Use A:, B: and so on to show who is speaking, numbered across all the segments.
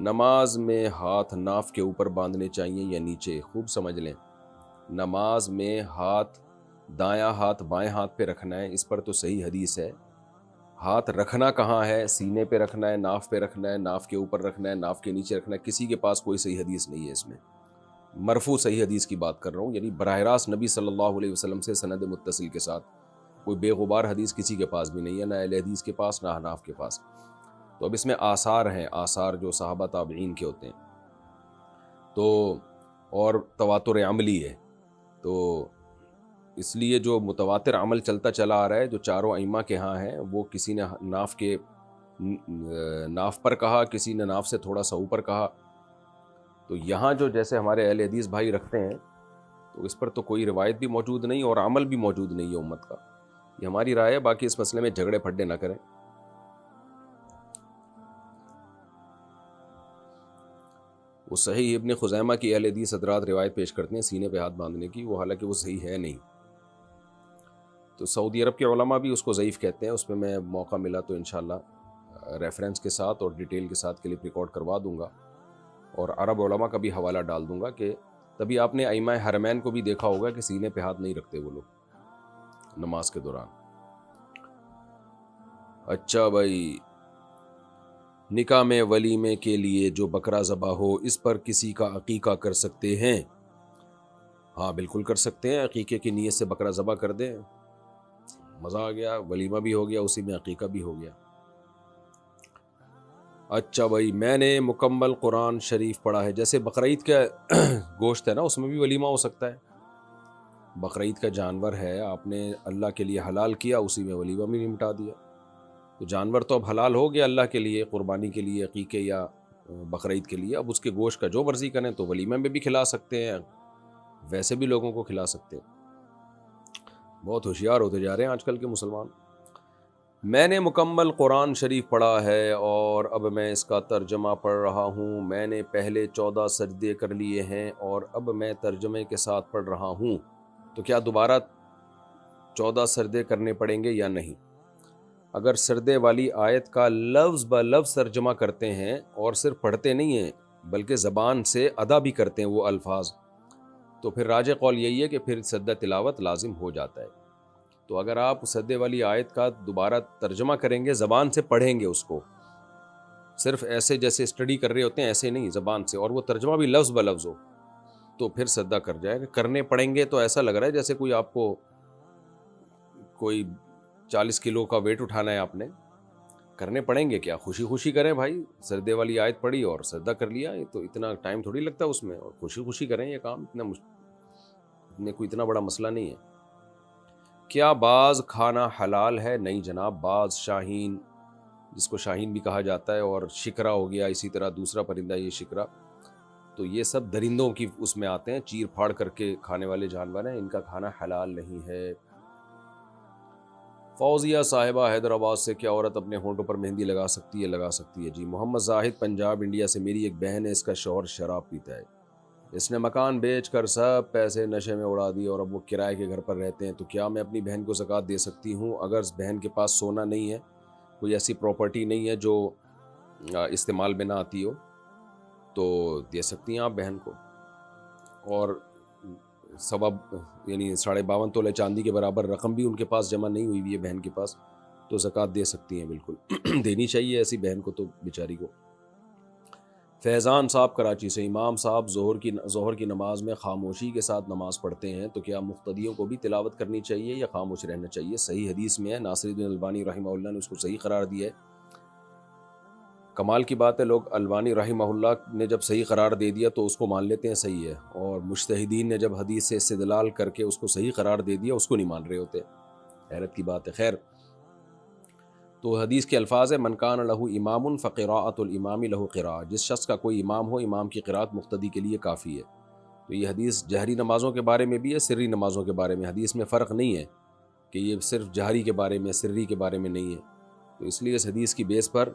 A: نماز میں ہاتھ ناف کے اوپر باندھنے چاہیے یا نیچے؟ خوب سمجھ لیں، نماز میں دایاں ہاتھ بائیں ہاتھ پہ رکھنا ہے، اس پر تو صحیح حدیث ہے۔ ہاتھ رکھنا کہاں ہے؟ سینے پہ رکھنا ہے، ناف پہ رکھنا ہے، ناف کے اوپر رکھنا ہے، ناف کے نیچے رکھنا ہے، کسی کے پاس کوئی صحیح حدیث نہیں ہے اس میں۔ مرفوع صحیح حدیث کی بات کر رہا ہوں، یعنی براہ راست نبی صلی اللہ علیہ وسلم سے سند متصل کے ساتھ، کوئی بے غبار حدیث کسی کے پاس بھی نہیں ہے، نہ اہل حدیث کے پاس، نہ احناف کے پاس۔ تو اب اس میں آثار ہیں، آثار جو صحابہ تابعین کے ہوتے ہیں، تو اور تواتر عملی ہے، تو اس لیے جو متواتر عمل چلتا چلا آ رہا ہے جو چاروں ائمہ کے ہاں ہیں، وہ کسی نے ناف پر کہا، کسی نے ناف سے تھوڑا سا اوپر کہا، تو یہاں جو جیسے ہمارے اہل حدیث بھائی رکھتے ہیں، تو اس پر تو کوئی روایت بھی موجود نہیں اور عمل بھی موجود نہیں ہے امت کا۔ یہ ہماری رائے ہے، باقی اس مسئلے میں جھگڑے پھڈے نہ کریں۔ وہ صحیح ابن خزیمہ کی اہل حدیث حضرات روایت پیش کرتے ہیں سینے پہ ہاتھ باندھنے کی، وہ حالانکہ وہ صحیح ہے نہیں، تو سعودی عرب کے علماء بھی اس کو ضعیف کہتے ہیں۔ اس پہ میں موقع ملا تو انشاءاللہ ریفرنس کے ساتھ اور ڈیٹیل کے ساتھ کلپ ریکارڈ کروا دوں گا، اور عرب علماء کا بھی حوالہ ڈال دوں گا، کہ تبھی آپ نے ائمہ حرمین کو بھی دیکھا ہوگا کہ سینے پہ ہاتھ نہیں رکھتے وہ لوگ نماز کے دوران۔ اچھا بھائی، نکاح میں ولیمے کے لیے جو بکرا ذبح ہو، اس پر کسی کا عقیقہ کر سکتے ہیں؟ ہاں بالکل کر سکتے ہیں، عقیقے کی نیت سے بکرا ذبح کر دیں، مزہ آ گیا، ولیمہ بھی ہو گیا، اسی میں عقیقہ بھی ہو گیا۔ اچھا بھائی، میں نے مکمل قرآن شریف پڑھا ہے، جیسے بقرعید کا گوشت ہے نا، اس میں بھی ولیمہ ہو سکتا ہے۔ بقرعید کا جانور ہے، آپ نے اللہ کے لیے حلال کیا، اسی میں ولیمہ بھی نمٹا دیا، تو جانور تو اب حلال ہو گیا اللہ کے لیے، قربانی کے لیے، عقیقے یا بقرعید کے لیے۔ اب اس کے گوشت کا جو مرضی کریں، تو ولیمہ میں بھی کھلا سکتے ہیں، ویسے بھی لوگوں کو کھلا سکتے ہیں۔ بہت ہوشیار ہوتے جا رہے ہیں آج کل کے مسلمان۔ میں نے مکمل قرآن شریف پڑھا ہے اور اب میں اس کا ترجمہ پڑھ رہا ہوں۔ میں نے پہلے 14 سجدے کر لیے ہیں اور اب میں ترجمے کے ساتھ پڑھ رہا ہوں، تو کیا دوبارہ 14 سجدے کرنے پڑیں گے یا نہیں؟ اگر سجدے والی آیت کا لفظ بہ لفظ ترجمہ کرتے ہیں اور صرف پڑھتے نہیں ہیں بلکہ زبان سے ادا بھی کرتے ہیں وہ الفاظ، تو پھر راجح قول یہی ہے کہ پھر سجدہ تلاوت لازم ہو جاتا ہے۔ تو اگر آپ سجدے والی آیت کا دوبارہ ترجمہ کریں گے، زبان سے پڑھیں گے اس کو، صرف ایسے جیسے اسٹڈی کر رہے ہوتے ہیں ایسے نہیں، زبان سے، اور وہ ترجمہ بھی لفظ بہ لفظ ہو، تو پھر سجدہ کر جائے گا۔ کرنے پڑیں گے تو ایسا لگ رہا ہے جیسے کوئی آپ کو کوئی 40 کلو کا ویٹ اٹھانا ہے، آپ نے کرنے پڑیں گے کیا؟ خوشی خوشی کریں بھائی، سجدے والی آیت پڑھی اور سجدہ کر لیا، یہ تو اتنا ٹائم تھوڑی لگتا ہے اس میں، اور خوشی خوشی کریں یہ کام، کوئی اتنا بڑا مسئلہ نہیں ہے۔ کیا باز کھانا حلال ہے؟ نہیں جناب، باز، شاہین، جس کو شاہین بھی کہا جاتا ہے، اور شکرا ہو گیا، اسی طرح دوسرا پرندہ یہ شکرا، تو یہ سب درندوں کی اس میں آتے ہیں، چیر پھاڑ کر کے کھانے والے جانور ہیں، ان کا کھانا حلال نہیں ہے۔ فوزیہ صاحبہ حیدرآباد سے، کیا عورت اپنے ہونٹوں پر مہندی لگا سکتی ہے؟ لگا سکتی ہے جی۔ محمد زاہد پنجاب انڈیا سے، میری ایک بہن ہے، اس کا شوہر شراب پیتا ہے، اس نے مکان بیچ کر سب پیسے نشے میں اڑا دیے اور اب وہ کرائے کے گھر پر رہتے ہیں، تو کیا میں اپنی بہن کو زکوٰۃ دے سکتی ہوں؟ اگر بہن کے پاس سونا نہیں ہے، کوئی ایسی پراپرٹی نہیں ہے جو استعمال میں نہ آتی ہو، تو دے سکتی ہیں آپ بہن کو، اور یعنی 52.5 تولے چاندی کے برابر رقم بھی ان کے پاس جمع نہیں ہوئی ہے بہن کے پاس، تو زکوٰۃ دے سکتی ہیں، بالکل دینی چاہیے ایسی بہن کو تو بیچاری کو۔ فیضان صاحب کراچی سے، امام صاحب ظہر کی نماز میں خاموشی کے ساتھ نماز پڑھتے ہیں، تو کیا مقتدیوں کو بھی تلاوت کرنی چاہیے یا خاموش رہنا چاہیے؟ صحیح حدیث میں ہے، ناصر الدین البانی رحمہ اللہ نے اس کو صحیح قرار دیا ہے۔ کمال کی بات ہے، لوگ البانی رحمہ اللہ نے جب صحیح قرار دے دیا تو اس کو مان لیتے ہیں صحیح ہے، اور مجتہدین نے جب حدیث سے استدلال کر کے اس کو صحیح قرار دے دیا اس کو نہیں مان رہے ہوتے، حیرت کی بات ہے۔ خیر، تو حدیث کے الفاظ ہے، من کان لہ امام فقراءۃ الامام لہ قراءۃ، جس شخص کا کوئی امام ہو، امام کی قراءت مقتدی کے لیے کافی ہے۔ تو یہ حدیث جہری نمازوں کے بارے میں بھی ہے، سری نمازوں کے بارے میں، حدیث میں فرق نہیں ہے کہ یہ صرف جہری کے بارے میں، سری کے بارے میں نہیں ہے، تو اس لیے اس حدیث کی بیس پر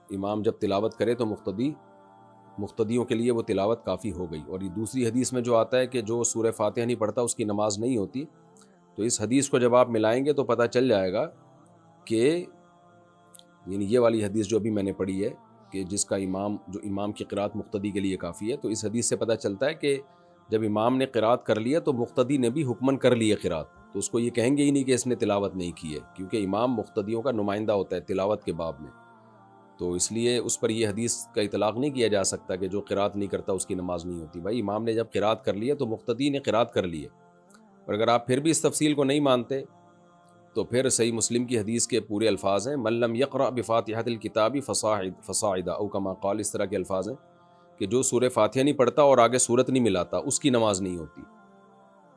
A: امام جب تلاوت کرے تو مقتدیوں کے لیے وہ تلاوت کافی ہو گئی۔ اور یہ دوسری حدیث میں جو آتا ہے کہ جو سورہ فاتحہ نہیں پڑھتا اس کی نماز نہیں ہوتی، تو اس حدیث کو جب آپ ملائیں گے تو پتہ چل جائے گا کہ یعنی یہ والی حدیث جو بھی میں نے پڑھی ہے کہ جس کا جو امام کی قرات مقتدی کے لیے کافی ہے. تو اس حدیث سے پتہ چلتا ہے کہ جب امام نے قرات کر لیا تو مقتدی نے بھی حکمن کر لیا قرات، تو اس کو یہ کہیں گے ہی نہیں کہ اس نے تلاوت نہیں کی ہے، کیونکہ امام مقتدیوں کا نمائندہ ہوتا ہے تلاوت کے باب میں. تو اس لیے اس پر یہ حدیث کا اطلاق نہیں کیا جا سکتا کہ جو قرات نہیں کرتا اس کی نماز نہیں ہوتی. بھائی امام نے جب قرات کر لی ہے تو مقتدی نے قرات کر لی ہے. اور اگر آپ پھر بھی اس تفصیل کو نہیں مانتے تو پھر صحیح مسلم کی حدیث کے پورے الفاظ ہیں من لم یقرأ بفاتحۃ الکتاب فصاعدا او کما قال، اس طرح کے الفاظ ہیں کہ جو سورہ فاتحہ نہیں پڑھتا اور آگے سورت نہیں ملاتا اس کی نماز نہیں ہوتی.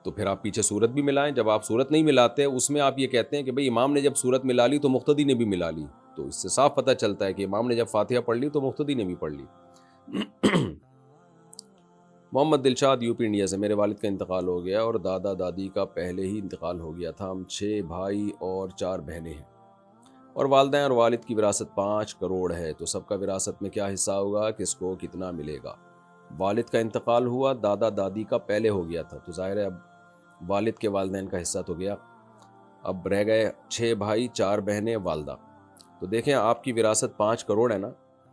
A: تو پھر آپ پیچھے سورت بھی ملائیں. جب آپ سورت نہیں ملاتے اس میں آپ یہ کہتے ہیں کہ بھئی امام نے جب سورت ملا لی تو مقتدی نے بھی ملا لی، تو اس سے صاف پتہ چلتا ہے کہ امام نے جب فاتحہ پڑھ لی تو مقتدی نے بھی پڑھ لی. محمد دلشاد یوپی انڈیا سے، میرے والد کا انتقال ہو گیا اور دادا دادی کا پہلے ہی انتقال ہو گیا تھا. ہم 6 بھائی اور 4 بہنیں ہیں اور والدین اور والد کی وراثت 5 کروڑ ہے. تو سب کا وراثت میں کیا حصہ ہوگا، کس کو کتنا ملے گا؟ والد کا انتقال ہوا، دادا دادی کا پہلے ہو گیا تھا، تو ظاہر ہے اب والد کے والدین کا حصہ تو گیا. اب رہ گئے 6 بھائی 4 بہنیں والدہ. تو دیکھیں آپ کی وراثت 5 کروڑ ہے نا،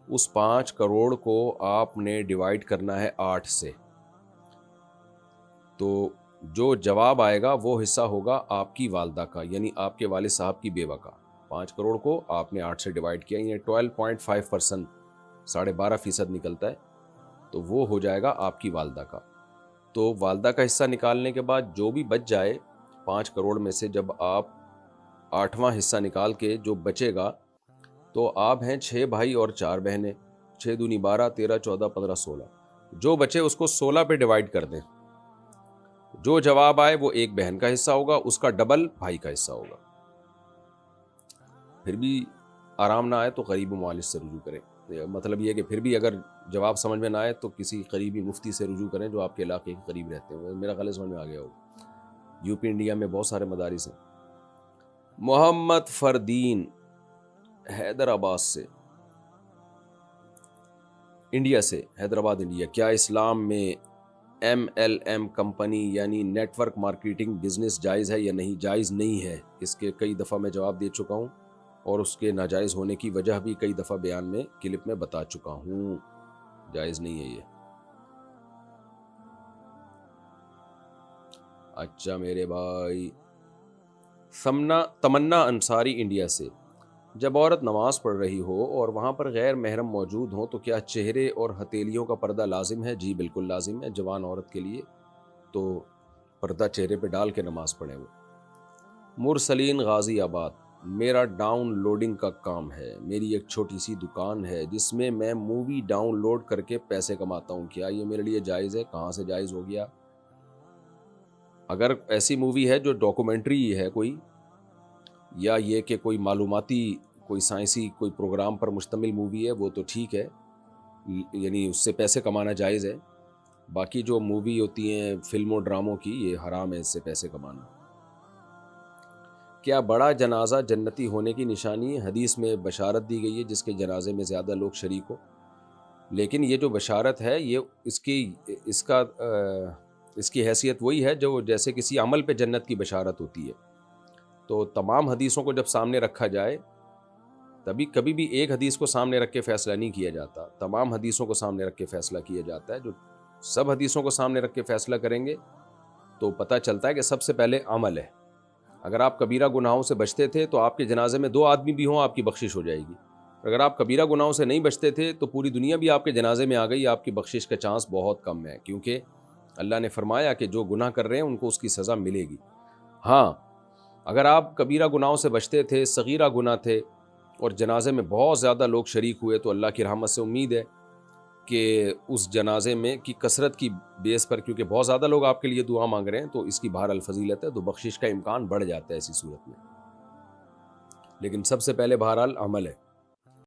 A: اس 5 کروڑ کو آپ نے ڈیوائیڈ کرنا ہے 8 سے. تو جو جواب آئے گا وہ حصہ ہوگا آپ کی والدہ کا، یعنی آپ کے والد صاحب کی بیوہ کا. 5 کروڑ کو آپ نے 8 سے ڈیوائیڈ کیا، یعنی 12.5%، 12.5% نکلتا ہے، تو وہ ہو جائے گا آپ کی والدہ کا. تو والدہ کا حصہ نکالنے کے بعد جو بھی بچ جائے 5 کروڑ میں سے، جب آپ 8واں حصہ نکال کے جو بچے گا، تو آپ ہیں 6 بھائی اور 4 بہنیں، 6 دونی 12، 13، 14، 15، 16. جو بچے اس کو 16 پہ ڈیوائیڈ کر دیں. جو جواب آئے وہ ایک بہن کا حصہ ہوگا، اس کا ڈبل بھائی کا حصہ ہوگا. پھر بھی آرام نہ آئے تو قریبی معالج سے رجوع کریں. مطلب یہ کہ پھر بھی اگر جواب سمجھ میں نہ آئے تو کسی قریبی مفتی سے رجوع کریں جو آپ کے علاقے کے قریب رہتے ہیں. میرا خیال سمجھ میں آ گیا ہوگا. یوپی انڈیا میں بہت سارے مدارس ہیں. محمد فردین حیدرآباد سے، انڈیا سے، حیدرآباد انڈیا، کیا اسلام میں MLM کمپنی یعنی نیٹ ورک مارکیٹنگ بزنس جائز ہے یا نہیں؟ جائز نہیں ہے. اس کے کئی دفعہ میں جواب دے چکا ہوں اور اس کے ناجائز ہونے کی وجہ بھی کئی دفعہ بیان میں کلپ میں بتا چکا ہوں. جائز نہیں ہے یہ. اچھا میرے بھائی تمنا انصاری انڈیا سے، جب عورت نماز پڑھ رہی ہو اور وہاں پر غیر محرم موجود ہوں تو کیا چہرے اور ہتھیلیوں کا پردہ لازم ہے؟ جی بالکل لازم ہے. جوان عورت کے لیے تو پردہ چہرے پہ ڈال کے نماز پڑھیں. وہ مرسلین غازی آباد، میرا ڈاؤن لوڈنگ کا کام ہے. میری ایک چھوٹی سی دکان ہے جس میں میں مووی ڈاؤن لوڈ کر کے پیسے کماتا ہوں. کیا یہ میرے لیے جائز ہے؟ کہاں سے جائز ہو گیا؟ اگر ایسی مووی ہے جو ڈاکومنٹری ہے کوئی، یا یہ کہ کوئی معلوماتی کوئی سائنسی کوئی پروگرام پر مشتمل مووی ہے، وہ تو ٹھیک ہے، یعنی اس سے پیسے کمانا جائز ہے. باقی جو مووی ہوتی ہیں فلموں ڈراموں کی، یہ حرام ہے اس سے پیسے کمانا. کیا بڑا جنازہ جنتی ہونے کی نشانی ہے؟ حدیث میں بشارت دی گئی ہے جس کے جنازے میں زیادہ لوگ شریک ہو، لیکن یہ جو بشارت ہے یہ اس کی حیثیت وہی ہے جو جیسے کسی عمل پہ جنت کی بشارت ہوتی ہے. تو تمام حدیثوں کو جب سامنے رکھا جائے تبھی کبھی بھی ایک حدیث کو سامنے رکھ کے فیصلہ نہیں کیا جاتا، تمام حدیثوں کو سامنے رکھ کے فیصلہ کیا جاتا ہے. جو سب حدیثوں کو سامنے رکھ کے فیصلہ کریں گے تو پتہ چلتا ہے کہ سب سے پہلے عمل ہے. اگر آپ کبیرہ گناہوں سے بچتے تھے تو آپ کے جنازے میں 2 آدمی بھی ہوں آپ کی بخشش ہو جائے گی. اگر آپ کبیرہ گناہوں سے نہیں بچتے تھے تو پوری دنیا بھی آپ کے جنازے میں آ گئی، آپ کی بخشش کا چانس بہت کم ہے، کیونکہ اللہ نے فرمایا کہ جو گناہ کر رہے ہیں ان کو اس کی سزا ملے گی. ہاں اگر آپ کبیرہ گناہوں سے بچتے تھے، صغیرہ گناہ تھے اور جنازے میں بہت زیادہ لوگ شریک ہوئے، تو اللہ کی رحمت سے امید ہے کہ اس جنازے میں کی کثرت کی بیس پر، کیونکہ بہت زیادہ لوگ آپ کے لیے دعا مانگ رہے ہیں تو اس کی بہرحال فضیلت ہے، تو بخشش کا امکان بڑھ جاتا ہے ایسی صورت میں. لیکن سب سے پہلے بہرحال عمل ہے.